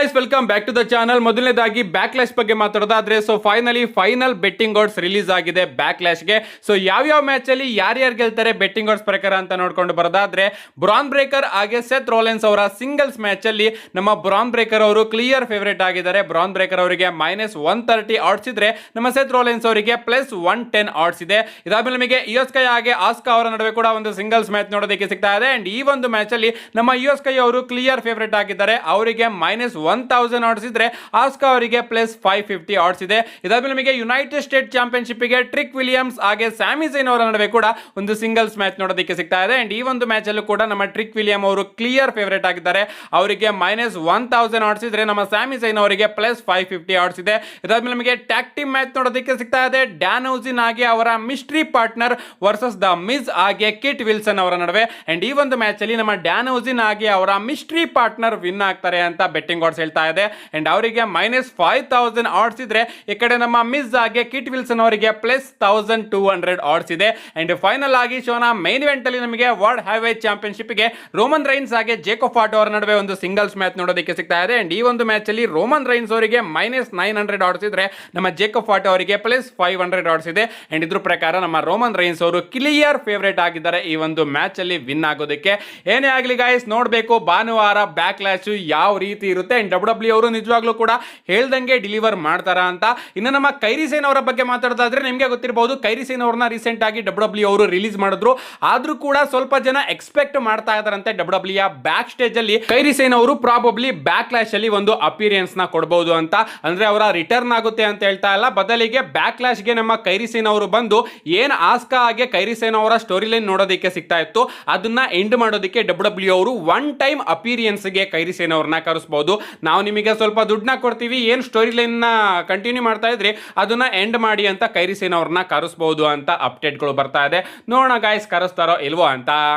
Guys, welcome back to the channel. ಮೊದಲನೇದಾಗಿ Backlash ಬಗ್ಗೆ ಮಾತಾಡೋದಾದ್ರೆ, so final betting odds release ಆಗಿದೆ ಬ್ಯಾಕ್ಲಾಶ್ಗೆ. ಸೊ ಯಾವ್ಯಾವ ಮ್ಯಾಚ್ ಅಲ್ಲಿ ಯಾರ್ಯಾರು ಗೆಲ್ತಾರೆ ಬೆಟ್ಟಿಂಗ್ ಆಡ್ಸ್ ಪ್ರಕಾರ ಅಂತ ನೋಡ್ಕೊಂಡು ಬರೋದಾದ್ರೆ, ಬ್ರಾನ್ ಬ್ರೇಕರ್ ಹಾಗೆ ಸೆತ್ ರೋಲೆನ್ಸ್ ಅವರ ಸಿಂಗಲ್ಸ್ ಮ್ಯಾಚ್ ಅಲ್ಲಿ ನಮ್ಮ ಬ್ರಾನ್ ಬ್ರೇಕರ್ ಅವರು ಕ್ಲಿಯರ್ ಫೇವರೇಟ್ ಆಗಿದ್ದಾರೆ. ಬ್ರಾನ್ ಬ್ರೇಕರ್ ಅವರಿಗೆ -130 ಆಡ್ಸ್ ಇದ್ರೆ, ನಮ್ಮ ಸೆತ್ ರೋಲೆನ್ಸ್ ಅವರಿಗೆ +110 ಆಡ್ಸ್ ಇದೆ. ಇದಾದ್ಮೇಲೆ ನಮಗೆ ಇಯೋಸ್ಕೈ ಹಾಗೆ ಆಸ್ಕಾ ಅವರ ನಡುವೆ ಕೂಡ ಒಂದು ಸಿಂಗಲ್ಸ್ ಮ್ಯಾಚ್ ನೋಡೋದಕ್ಕೆ ಸಿಗ್ತಾ ಇದೆ. ಅಂಡ್ ಈ ಒಂದು ಮ್ಯಾಚ್ ಅಲ್ಲಿ ನಮ್ಮ ಇಯೋಸ್ಕೈ ಅವರು ಕ್ಲಿಯರ್ ಫೇವರೇಟ್ ಆಗಿದ್ದಾರೆ. ಅವರಿಗೆ -1000 ಆಡ್ಸ್ ಇದ್ರೆ, ಆಸ್ಕಾ ಅವರಿಗೆ +550 ಆಡ್ಸ್ ಇದೆ. ಇದಾದ್ಮೇಲೆ ನಮಗೆ ಯುನೈಟೆಡ್ ಸ್ಟೇಟ್ ಚಾಂಪಿಯನ್ಶಿಪ್ ಗೆ ಟ್ರಿಕ್ ವಿಲಿಯಮ್ಸ್ ಹಾಗೆ ಸ್ಯಾಮಿ ಝೈನ್ ಅವರ ನಡುವೆ ಕೂಡ ಒಂದು ಸಿಂಗಲ್ಸ್ ಮ್ಯಾಚ್ ನೋಡೋದಕ್ಕೆ ಸಿಗ್ತಾ ಇದೆ. ಅಂಡ್ ಈ ಒಂದು ಮ್ಯಾಚ್ ಅಲ್ಲೂ ಕೂಡ ನಮ್ಮ ಟ್ರಿಕ್ ವಿಲಿಯಮ್ ಅವರು ಕ್ಲಿಯರ್ ಫೇವರೇಟ್ ಆಗಿದ್ದಾರೆ. ಅವರಿಗೆ -1000 ಆಡ್ಸ್ ಇದ್ರೆ, ನಮ್ಮ ಸ್ಯಾಮಿ ಝೈನ್ ಅವರಿಗೆ +550 ಆಡ್ಸ್ ಇದೆ. ಇದಾದ್ಮೇಲೆ ನಮಗೆ ಟ್ಯಾಗ್ ಟೀಮ್ ಮ್ಯಾಚ್ ನೋಡೋದಕ್ಕೆ ಸಿಗ್ತಾ ಇದೆ. ಡ್ಯಾನ್ ಹೌಸಿನ್ ಹಾಗೆ ಅವರ mystery partner versus the miss ಹಾಗೆ ಕಿಟ್ ವಿಲ್ಸನ್ ಅವರ ನಡುವೆ. ಅಂಡ್ ಈ ಒಂದು ಮ್ಯಾಚ್ ಅಲ್ಲಿ ನಮ್ಮ ಡ್ಯಾನ್ ಹೌಸಿನ್ ಹಾಗೆ ಅವರ ಮಿಸ್ಟ್ರಿ ಪಾರ್ಟ್ನರ್ ವಿನ್ ಆಗ್ತಾರೆ ಅಂತ ಬೆಟ್ಟಿಂಗ್ ಆಡ್ಸ್ ಹೇಳ್ತಾ ಇದೆ. ಅಂಡ್ ಅವರಿಗೆ -5000 ಆಡ್ಸ್ ಇದ್ರೆ, ಈ ಕಡೆ ನಮ್ಮ ಮಿಸ್ ಹಾಗೆ ಕಿಟ್ ವಿಲ್ಸನ್ ಅವರಿಗೆ +1200 ಆಡ್ಸ್ ಇದೆ. ಅಂಡ್ ಫೈನಲ್ ಆಗಿ ಶೋನ ಮೈನ್ ಇವೆಂಟ್ ಅಲ್ಲಿ ನಮಗೆ ವರ್ಲ್ಡ್ ಹೆವಿವೇಟ್ ಚಾಂಪಿಯನ್ಶಿಪ್ ಗೆ ರೋಮನ್ ರೈನ್ಸ್ ಹಾಗೆ ಜೇಕೋಬ್ ಫಾಟೋ ಅವರ ನಡುವೆ ಒಂದು ಸಿಂಗಲ್ಸ್ ಮ್ಯಾಚ್ ನೋಡೋದಕ್ಕೆ ಸಿಗ್ತಾ ಇದೆ. ಅಂಡ್ ಈ ಒಂದು ಮ್ಯಾಚ್ ಅಲ್ಲಿ ರೋಮನ್ ರೈನ್ಸ್ ಅವರಿಗೆ -900 ಆಡ್ಸ್ ಇದ್ರೆ, ನಮ್ಮ ಜೇಕೋಬ್ ಫಾಟೋ ಅವರಿಗೆ +500 ಆಡ್ಸ್ ಇದೆ. ಅಂಡ್ ಇದ್ರ ಪ್ರಕಾರ ನಮ್ಮ ರೋಮನ್ ರೈನ್ಸ್ ಅವರು ಕ್ಲಿಯರ್ ಫೇವರೇಟ್ ಆಗಿದ್ದಾರೆ ಈ ಒಂದು ಮ್ಯಾಚ್ ಅಲ್ಲಿ ವಿನ್ ಆಗೋದಕ್ಕೆ. ಏನೇ ಆಗಲಿ ಗೈಸ್, ನೋಡಬೇಕು ಭಾನುವಾರ ಬ್ಯಾಕ್ಲಾಶ್ ಯಾವ ರೀತಿ ಇರುತ್ತೆ. ಅಂಡ್ WWE ಅವರು ನಿಜವಾಗ್ಲೂ ಕೂಡ ಹೇಳ್ದಂಗೆ ಡಿಲಿವರ್ ಮಾಡ್ತಾರ ಅಂತ. ಇನ್ನು ನಮ್ಮ ಕೈರಿ ಸೇನ್ ಅವರ ಬಗ್ಗೆ ಮಾತಾಡೋದಾದ್ರೆ, ನಿಮಗೆ ಗೊತ್ತಿರಬಹುದು, ಕೈರಿ ಸೇನ್ ಅವ್ರನ್ನ ರೀಸೆಂಟ್ ಆಗಿ WWE ಅವರು ರಿಲೀಸ್ ಮಾಡಿದ್ರು. ಆದ್ರೂ ಕೂಡ ಸ್ವಲ್ಪ ಜನ ಎಕ್ಸ್ಪೆಕ್ಟ್ ಮಾಡ್ತಾ ಇದಾರಂತೆ WWE ಬ್ಯಾಕ್ ಸ್ಟೇಜ್ ಅಲ್ಲಿ ಕೈರಿ ಸೇನ್ ಅವರು ಪ್ರಾಬಬ್ಲಿ ಬ್ಯಾಕ್ಲಾಶ್ ಅಲ್ಲಿ ಒಂದು ಅಪಿಯರೆನ್ಸ್ ನ ಕೊಡಬಹುದು ಅಂತ. ಅಂದ್ರೆ ಅವರ ರಿಟರ್ನ್ ಆಗುತ್ತೆ ಅಂತ ಹೇಳ್ತಾ ಇಲ್ಲ, ಬದಲಿಗೆ ಬ್ಯಾಕ್ಲಾಶ್ ಗೆ ನಮ್ಮ ಕೈರಿ ಸೇನ್ ಅವರು ಬಂದು ಏನ್ ಆಸ್ಕಾ ಹಾಗೆ ಕೈರಿ ಸೇನ್ ಅವರ ಸ್ಟೋರಿ ಲೈನ್ ನೋಡೋದಕ್ಕೆ ಸಿಗ್ತಾ ಇತ್ತು, ಅದನ್ನ ಎಂಡ್ ಮಾಡೋದಕ್ಕೆ WWE ಅವರು ಒನ್ ಟೈಮ್ ಅಪಿಯರೆನ್ಸ್ ಗೆ ಕೈರಿ ಸೇನ್ ಅವ್ರನ್ನ ಕರೆಸಬಹುದು. ನಾವು ನಿಮಗೆ ಸ್ವಲ್ಪ ದುಡ್ಡನ್ನ ಕೊಡ್ತೀವಿ, ಏನ್ ಸ್ಟೋರಿ ಲೈನ್ ನ ಕಂಟಿನ್ಯೂ ಮಾಡ್ತಾ ಇದ್ರಿ ಅದನ್ನ ಎಂಡ್ ಮಾಡಿ ಅಂತ ಕೈರಿ ಸೇನ್ ಅವ್ರನ್ನ ಕರೆಸಬಹುದು ಅಂತ ಅಪ್ಡೇಟ್ ಗಳು ಬರ್ತಾ ಇದೆ. ನೋಡೋಣ ಗಾಯ್ಸ್, ಕರೆಸ್ತಾರೋ ಇಲ್ವೋ ಅಂತ.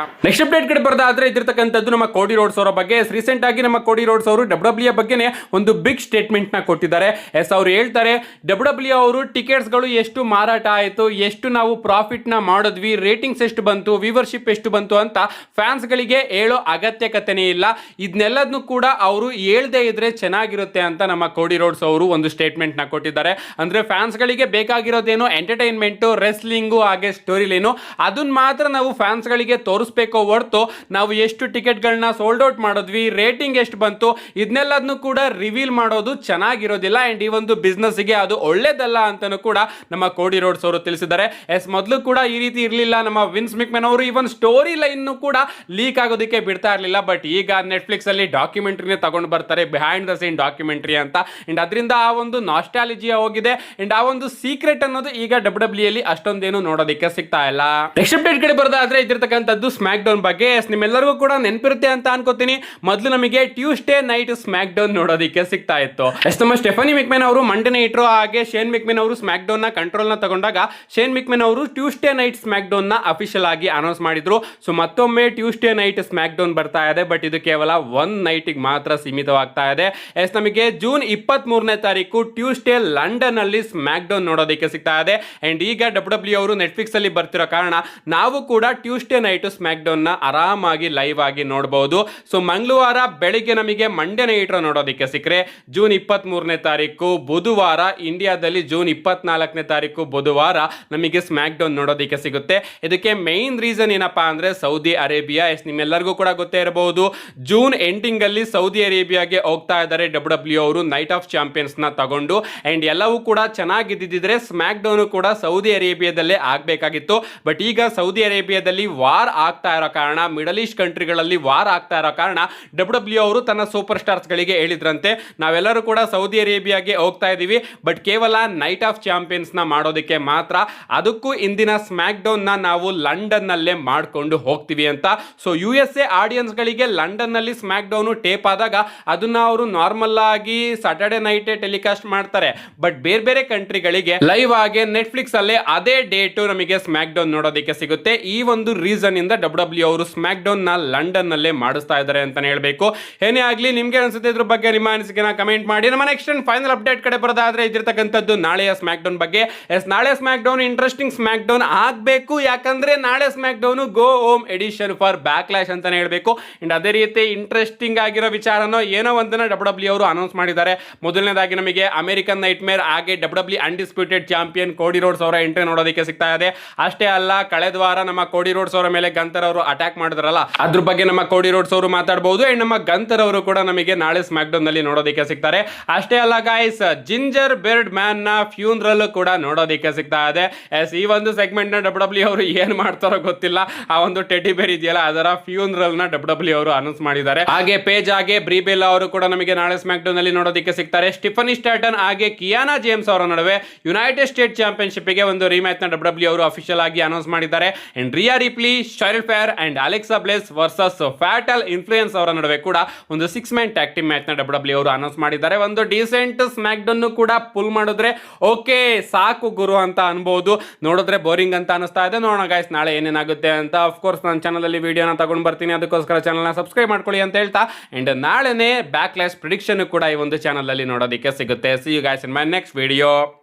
ನೆಕ್ಸ್ಟ್ ಅಪ್ಡೇಟ್ ಕಡೆ ಬರೋದಾದ್ರೆ, ಇದಿರ್ತಕ್ಕಂಥದ್ದು ನಮ್ಮ ಕೋಡಿ ರೋಡ್ಸ್ ಅವರ ಬಗ್ಗೆ. ರೀಸೆಂಟ್ ಆಗಿ ನಮ್ಮ ಕೋಡಿ ರೋಡ್ಸ್ ಅವರು WWE ಬಗ್ಗೆನೇ ಒಂದು ಬಿಗ್ ಸ್ಟೇಟ್ಮೆಂಟ್ ನ ಕೊಟ್ಟಿದ್ದಾರೆ. ಎಸ್, ಅವ್ರು ಹೇಳ್ತಾರೆ, WWE ಅವರು ಟಿಕೆಟ್ಸ್ ಗಳು ಎಷ್ಟು ಮಾರಾಟ ಆಯಿತು, ಎಷ್ಟು ನಾವು ಪ್ರಾಫಿಟ್ ನ ಮಾಡಿದ್ವಿ, ರೇಟಿಂಗ್ಸ್ ಎಷ್ಟು ಬಂತು, ವ್ಯೂವರ್ಶಿಪ್ ಎಷ್ಟು ಬಂತು ಅಂತ ಫ್ಯಾನ್ಸ್ ಗಳಿಗೆ ಹೇಳೋ ಅಗತ್ಯಕತೆನೇ ಇಲ್ಲ. ಇದನ್ನೆಲ್ಲದನ್ನು ಕೂಡ ಅವರು ಹೇಳ್ದೇ ಇದ್ರೆ ಚೆನ್ನಾಗಿರುತ್ತೆ ಅಂತ ನಮ್ಮ ಕೋಡಿ ರೋಡ್ಸ್ ಅವರು ಒಂದು ಸ್ಟೇಟ್ಮೆಂಟ್ ನ ಕೊಟ್ಟಿದ್ದಾರೆ. ಅಂದ್ರೆ ಫ್ಯಾನ್ಸ್ ಗಳಿಗೆ ಬೇಕಾಗಿರೋದೇನು ಎಂಟರ್ಟೈನ್ಮೆಂಟ್, ರೆಸ್ಲಿಂಗು ಹಾಗೆ ಸ್ಟೋರಿ ಲೈನು, ಅದನ್ನ ಮಾತ್ರ ನಾವು ಫ್ಯಾನ್ಸ್ ಗಳಿಗೆ ತೋರಿಸ್ಬೇಕೋ ಹೊರತು ನಾವು ಎಷ್ಟು ಟಿಕೆಟ್ ಗಳನ್ನ ಸೋಲ್ಡ್ ಔಟ್ ಮಾಡಿದ್ವಿ, ರೇಟಿಂಗ್ ಎಷ್ಟು ಬಂತು, ಇದನ್ನೆಲ್ಲದನ್ನು ಕೂಡ ರಿವೀಲ್ ಮಾಡೋದು ಚೆನ್ನಾಗಿರೋದಿಲ್ಲ. ಅಂಡ್ ಈ ಒಂದು ಬಿಸ್ನೆಸ್ ಗೆ ಅದು ಒಳ್ಳೇದಲ್ಲ ಅಂತಾನು ಕೂಡ ನಮ್ಮ ಕೋಡಿ ರೋಡ್ಸ್ ಅವರು ತಿಳಿಸಿದ್ದಾರೆ. ಎಸ್, ಮೊದಲು ಕೂಡ ಈ ರೀತಿ ಇರಲಿಲ್ಲ. ನಮ್ಮ ವಿನ್ಸ್ ಮಿಕ್ಮೆನ್ ಅವರು ಇವನ್ ಸ್ಟೋರಿ ಲೈನ್ ಕೂಡ ಲೀಕ್ ಆಗೋದಕ್ಕೆ ಬಿಡ್ತಾ ಇರಲಿಲ್ಲ. ಬಟ್ ಈಗ ನೆಟ್ಫ್ಲಿಕ್ಸ್ ಅಲ್ಲಿ ಡಾಕ್ಯುಮೆಂಟ್ರಿನೇ ತಗೊಂಡು ಬರ್ತಾರೆ, ಬಿಹೈಂಡ್ ದ ಸೀನ್ ಡಾಕ್ಯುಮೆಂಟ್ರಿ ಅಂತ. ಅಂಡ್ ಅದರಿಂದ ಆ ಒಂದು ನಾಸ್ಟಾಲಜಿಯಾ ಹೋಗಿದೆ. ಅಂಡ್ ಆ ಒಂದು ಸೀಕ್ರೆಟ್ ಅನ್ನೋದು ಈಗ WWE ಅಲ್ಲಿ ಅಷ್ಟೊಂದೇನು ನೋಡೋದಕ್ಕೆ ಸಿಗ್ತಾ ಇಲ್ಲ. ನೆಕ್ಸ್ಟ್ ಅಪ್ಡೇಟ್ ಕಡೆ ಬರೋದಾದ್ರೆ, ಇದಿರ್ತಕ್ಕಂಥದ್ದು ಸ್ಮ್ಯಾಕ್ ಡೌನ್ ಬಗ್ಗೆ. ನಿಮ್ಮೆಲ್ಲರಿಗೂ ಕೂಡ ನೆನಪಿರುತ್ತೆ ಅಂತ ಅನ್ಕೋತೀನಿ. ಮೊದಲು ನಮಗೆ ಟ್ಯೂಸ್ಡೇ ನೈಟ್ ಸ್ಮ್ಯಾಕ್ ಡೌನ್ ನೋಡೋದಕ್ಕೆ ಸಿಗ್ತಾ ಇತ್ತು. ನಮ್ಮ ಸ್ಟೆಫನಿ ಮಿಕ್ಮೆನ್ ಅವರು ಮಂಡೇ ನೈಟ್ ರೋ ಹಾಗೆ ಶೇನ್ ಮಿಕ್ಮೆನ್ ಅವರು ಸ್ಮ್ಯಾಕ್ ಡೌನ್ ನ ಕಂಟ್ರೋಲ್ ನ ತಗೊಂಡಾಗ, ಶೇನ್ ಮಿಕ್ಮೆನ್ ಅವರು ಟ್ಯೂಸ್ಡೇ ನೈಟ್ ಸ್ಮ್ಯಾಕ್ ಡೌನ್ ನ ಅಫಿಷಿಯಲ್ ಆಗಿ ಅನೌನ್ಸ್ ಮಾಡಿದ್ರು. ಸೊ ಮತ್ತೊಮ್ಮೆ ಟ್ಯೂಸ್ಡೇ ನೈಟ್ ಸ್ಮ್ಯಾಕ್ ಡೌನ್ ಬರ್ತಾ ಇದೆ. ಬಟ್ ಇದು ಕೇವಲ ಒಂದು ನೈಟಿಗೆ ಮಾತ್ರ ಸೀಮಿತವಾಗ್ತಾ ಇದೆ. ಎಸ್, ನಮಗೆ ಜೂನ್ 23ನೇ ತಾರೀಕು ಟ್ಯೂಸ್ಡೇ ಲಂಡನ್ ಅಲ್ಲಿ ಸ್ಮ್ಯಾಕ್ ಡೌನ್ ನೋಡೋದಕ್ಕೆ ಸಿಗ್ತಾ ಇದೆ. ಅಂಡ್ ಈಗ WWE ಅವರು ನೆಟ್ಫ್ಲಿಕ್ಸ್ ಅಲ್ಲಿ ಬರ್ತಿರೋ ಕಾರಣ ನಾವು ಕೂಡ ಟ್ಯೂಸ್ಡೇ ನೈಟ್ ಸ್ಮ್ಯಾಕ್ ಡೌನ್ ನ ಆರಾಮಾಗಿ ಲೈವ್ ಆಗಿ ನೋಡಬಹುದು. ಸೊ ಮಂಗಳವಾರ ಬೆಳಿಗ್ಗೆ ನಮಗೆ ಮಂಡೇ ನೈಟ್ ನೋಡೋದಕ್ಕೆ ಸಿಕ್ಕರೆ, ಜೂನ್ 23ನೇ ತಾರೀಕು ಬುಧವಾರ ಇಂಡಿಯಾದಲ್ಲಿ ಜೂನ್ 24ನೇ ತಾರೀಕು ಬುಧವಾರ ನಮಗೆ ಸ್ಮ್ಯಾಕ್ ಡೌನ್ ನೋಡೋದಕ್ಕೆ ಸಿಗುತ್ತೆ. ಇದಕ್ಕೆ ಮೈನ್ ರೀಸನ್ ಏನಪ್ಪಾ ಅಂದ್ರೆ ಸೌದಿ ಅರೇಬಿಯಾ. ಎಸ್, ನಿಮ್ಮೆಲ್ಲರಿಗೂ ಕೂಡ ಗೊತ್ತೇ ಇರಬಹುದು, ಜೂನ್ ಎಂಡಿಂಗ್ ಅಲ್ಲಿ ಸೌದಿ ಅರೇಬಿಯಾಗೆ ಹೋಗ್ತಾ ಇದ್ದಾರೆ WWE ಅವರು ನೈಟ್ ಆಫ್ ಚಾಂಪಿಯನ್ಸ್ ನ ತಗೊಂಡು. ಅಂಡ್ ಎಲ್ಲವೂ ಕೂಡ ಚೆನ್ನಾಗಿದ್ದಿದ್ರೆ ಸ್ಮ್ಯಾಕ್ ಡೌನ್ ಕೂಡ ಸೌದಿ ಅರೇಬಿಯಾದಲ್ಲೇ ಆಗ್ಬೇಕಾಗಿತ್ತು. ಬಟ್ ಈಗ ಸೌದಿ ಅರೇಬಿಯಾದಲ್ಲಿ ವಾರ್ ಆಗ್ತಾ ಇರೋ ಕಾರಣ, ಮಿಡಲ್ ಈಸ್ಟ್ ಕಂಟ್ರಿಗಳಲ್ಲಿ ವಾರ್ ಆಗ್ತಾ ಇರೋ ಕಾರಣ WWE ಅವರು ತನ್ನ ಸೂಪರ್ ಸ್ಟಾರ್ಸ್ ಗಳಿಗೆ ಹೇಳಿದ್ರಂತೆ, ನಾವೆಲ್ಲರೂ ಕೂಡ ಸೌದಿ ಅರೇಬಿಯಾಗೆ ಹೋಗ್ತಾ ಇದೀವಿ, ಬಟ್ ಕೇವಲ ನೈಟ್ ಆಫ್ ಚಾಂಪಿಯನ್ಸ್ ನ ಮಾಡೋದಕ್ಕೆ ಮಾತ್ರ. ಅದಕ್ಕೂ ಇಂದಿನ ಸ್ಮ್ಯಾಕ್ ಡೌನ್ ನ ನಾವು ಲಂಡನ್ ನಲ್ಲೇ ಮಾಡ್ಕೊಂಡು ಹೋಗ್ತೀವಿ ಅಂತ. ಸೊ USA ಆಡಿಯನ್ಸ್ ಗಳಿಗೆ ಲಂಡನ್ ನಲ್ಲಿ ಸ್ಮ್ಯಾಕ್ ಡೌನ್ ಟೇಪ್ ಆದಾಗ ಅದನ್ನ ಅವರು ನಾರ್ಮಲ್ ಆಗಿ ಸಾಟರ್ಡೆ ನೈಟ್ ಟೆಲಿಕಾಸ್ಟ್ ಮಾಡ್ತಾರೆ. ಬಟ್ ಬೇರೆ ಬೇರೆ ಕಂಟ್ರಿಗಳಿಗೆ ಲೈವ್ ಆಗಿ ನೆಟ್ಫ್ಲಿಕ್ಸ್ ಅಲ್ಲೇ ಅದೇ ಡೇಟ್ ನಮಗೆ ಸ್ಮ್ಯಾಕ್ ಡೌನ್ ನೋಡೋದಕ್ಕೆ ಸಿಗುತ್ತೆ. ಈ ಒಂದು ರೀಸನ್ ಇಂದ WWE ಅವರು ಸ್ಮ್ಯಾಕ್ ಡೌನ್ ನ ಲಂಡನ್ ನಲ್ಲೇ ಮಾಡಿಸ್ತಾ ಇದ್ದಾರೆ ಅಂತಾನೆ ಹೇಳ್ಬೇಕು. ಏನೇ ಆಗ್ಲಿ, ನಿಮ್ಗೆ ಅನ್ಸುತ್ತೆ ಇದ್ರ ಬಗ್ಗೆ ನಿಮ್ಮ ಅನಿಸಿಕೆನ ಕಮೆಂಟ್ ಮಾಡಿ. ನಮ್ಮ ನೆಕ್ಸ್ಟ್ ಫೈನಲ್ ಅಪ್ಡೇಟ್ ಕಡೆ ಬರೋದಾದ್ರೆ, ಇದಿರ್ತಕ್ಕಂಥದ್ದು ನಾಳೆಯ ಸ್ಮ್ಯಾಕ್ ಡೌನ್ ಬಗ್ಗೆ. ಎಸ್, ನಾಳೆ SmackDown interesting SmackDown ಆಗ್ಬೇಕು. ಯಾಕಂದ್ರೆ ನಾಳೆ SmackDown go home edition for backlash ಅಂತಾನೆ ಹೇಳ್ಬೇಕು. ಅಂಡ್ ಅದೇ ರೀತಿ ಇಂಟ್ರೆಸ್ಟಿಂಗ್ ಆಗಿರೋ ವಿಚಾರನೋ ಏನೋ ಒಂದನ್ನ ಅನ್ನ ಡಬ್ಲ್ಯೂ ಅವರು ಅನೌನ್ಸ್ ಮಾಡಿದ್ದಾರೆ. ಮೊದಲನೇದಾಗಿ ನಮಗೆ ಅಮೆರಿಕನ್ ನೈಟ್ ಮೇರ್ ಹಾಗೆ ಡಬ್ಲ್ಯೂ ಅನ್ಡಿಸ್ಪ್ಯೂಟೆಡ್ ಚಾಂಪಿಯನ್ ಕೋಡಿ ರೋಡ್ಸ್ ಅವರ ಎಂಟ್ರಿ ನೋಡೋದಕ್ಕೆ ಸಿಗ್ತಾ ಇದೆ. ಅಷ್ಟೇ ಅಲ್ಲ, ಕಳೆದ ವಾರ ನಮ್ಮ ಕೋಡಿ ರೋಡ್ಸ್ ಅವರ ಮೇಲೆ ಗಂತರ್ ಅವರು ಅಟ್ಯಾಕ್ ಮಾಡಿದ್ರಲ್ಲ, ಅದ್ರ ಬಗ್ಗೆ ನಮ್ಮ ಕೋಡಿ ರೋಡ್ಸ್ ಅವರು ಮಾತಾಡಬಹುದು. ಅಂಡ್ ನಮ್ಮ ಗಂತರ್ ಅವರು ಕೂಡ ನಮಗೆ ನಾಳೆ ಸ್ಮ್ಯಾಕ್ ಡೌನ್ ನಲ್ಲಿ ನೋಡೋದಕ್ಕೆ ಸಿಗ್ತಾರೆ. ಅಷ್ಟೇ ಅಲ್ಲ ಗೈಸ್, ಜಿಂಜರ್ ಬೆರ್ಡ್ ಮ್ಯಾನ್ ನ ಫ್ಯೂನರಲ್ ಕೂಡ ನೋಡೋದಕ್ಕೆ ಸಿಗ್ತಾ ಇದೆ. ಎಸ್, ಈ ಒಂದು ಸೆಗ್ಮೆಂಟ್ ನ ಡಬ್ಲ್ಯೂ ಅವರು ಏನ್ ಮಾಡ್ತಾರೋ ಗೊತ್ತಿಲ್ಲ. ಆ ಒಂದು ಟೆಡಿ ಬೇರ್ ಇದೆಯಲ್ಲ, ಅದರ ಫ್ಯೂನರಲ್ ನ ಡಬ್ಲ್ಯೂ ಅವರು ಅನೌನ್ಸ್ ಮಾಡಿದ್ದಾರೆ. ಹಾಗೆ ಪೇಜ್ ಹಾಗೆ ಬ್ರೀಬೆಲ್ ಅವರು ಕೂಡ ನಮಗೆ ನಾಳೆ ಸ್ಮ್ಯಾಕ್ ಡೌನ್ ನಲ್ಲಿ ನೋಡೋದಕ್ಕೆ ಸಿಗ್ತಾರೆ. ಸ್ಟಿಫನಿ ಸ್ಟಾಟನ್ ಹಾಗೆ ಕಿಯಾನಾ ಜೇಮ್ಸ್ ಅವರ ನಡುವೆ ಯುನೈಟೆಡ್ ಸ್ಟೇಟ್ ಚಾಂಪಿಯನ್ಶಿಪ್ ಗೆ ಒಂದು ರೀಮ್ಯಾಚ್ ನ ಡಬ್ಲ್ಯೂ ಅವರು ಅಫಿಷಿಯಲ್ ಆಗಿ ಅನೌನ್ಸ್ ಮಾಡಿದ್ದಾರೆ. And Rhea Ripley, Charlotte Flair and Alexa Bliss versus Fatal Influence ಅವರ ನಡುವೆ ಕೂಡ ಒಂದು 6 ಮ್ಯಾನ್ ಟ್ಯಾಗ್ ಟೀಮ್ ಮ್ಯಾಚ್ ನ ಡಬ್ಲ್ಯೂ ಅವರು ಅನೌನ್ಸ್ ಮಾಡಿದ್ದಾರೆ. ಒಂದು ಡೀಸೆಂಟ್ ಸ್ಮ್ಯಾಕ್ ಡೌನ್ ಕೂಡ ಪುಲ್ ಮಾಡಿದ್ರೆ ಓಕೆ ಸಾಕು ಗುರು ಅಂತ ಅನ್ಬಹುದು. ನೋಡಿದ್ರೆ ಬೋರಿಂಗ್ ಅಂತ ಅನಿಸ್ತಾ ಇದೆ. ನೋಡೋಣ ಗೈಸ್ ನಾಳೆ ಏನೇನಾಗುತ್ತೆ ಅಂತ. ಅಫ್ಕೋರ್ಸ್ ನನ್ನ ಚಾನಲ್ ಅಲ್ಲಿ ವಿಡಿಯೋನ ತಗೊಂಡು ಬರ್ತೀನಿ, ಅದಕ್ಕೋಸ್ಕರ ಚಾನಲ್ನ ಸಬ್ಸ್ಕ್ರೈಬ್ ಮಾಡ್ಕೊಳ್ಳಿ ಅಂತ ಹೇಳ್ತಾ, ಅಂಡ್ ನಾಳೆನೇ ಬ್ಯಾಕ್ಲಾಶ್ ಪ್ರಿಡಿಕ್ಷನ್ ಕೂಡ ಈ ಒಂದು ಚಾನಲ್ ಅಲ್ಲಿ ನೋಡೋದಕ್ಕೆ ಸಿಗುತ್ತೆ. See you guys in my next video.